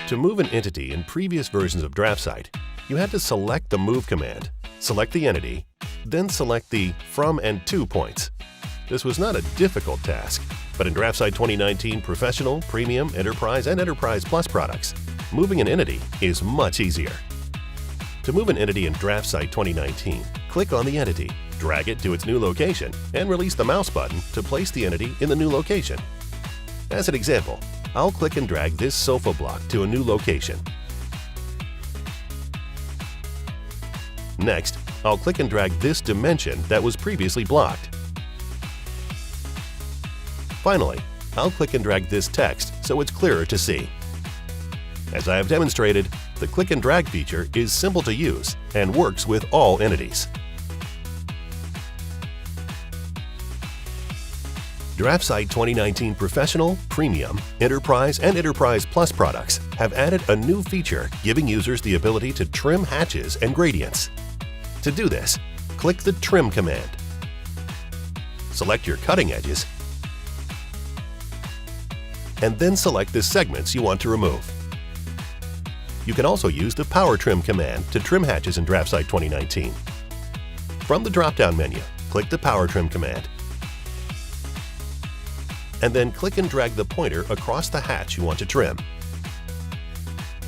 To move an entity in previous versions of DraftSight, you had to select the Move command, select the entity, then select the From and To points. This was not a difficult task, but in DraftSight 2019 Professional, Premium, Enterprise, and Enterprise Plus products, moving an entity is much easier. To move an entity in DraftSight 2019, click on the entity, drag it to its new location, and release the mouse button to place the entity in the new location. As an example, I'll click and drag this sofa block to a new location. Next, I'll click and drag this dimension that was previously blocked. Finally, I'll click and drag this text so it's clearer to see. As I have demonstrated, the click and drag feature is simple to use and works with all entities. DraftSight 2019 Professional, Premium, Enterprise, and Enterprise Plus products have added a new feature giving users the ability to trim hatches and gradients. To do this, click the Trim command. Select your cutting edges, and then select the segments you want to remove. You can also use the Power Trim command to trim hatches in DraftSight 2019. From the drop-down menu, click the Power Trim command, and then click and drag the pointer across the hatch you want to trim.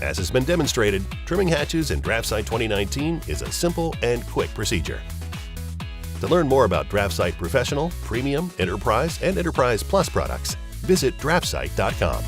As has been demonstrated, trimming hatches in DraftSight 2019 is a simple and quick procedure. To learn more about DraftSight Professional, Premium, Enterprise, and Enterprise Plus products, visit DraftSight.com.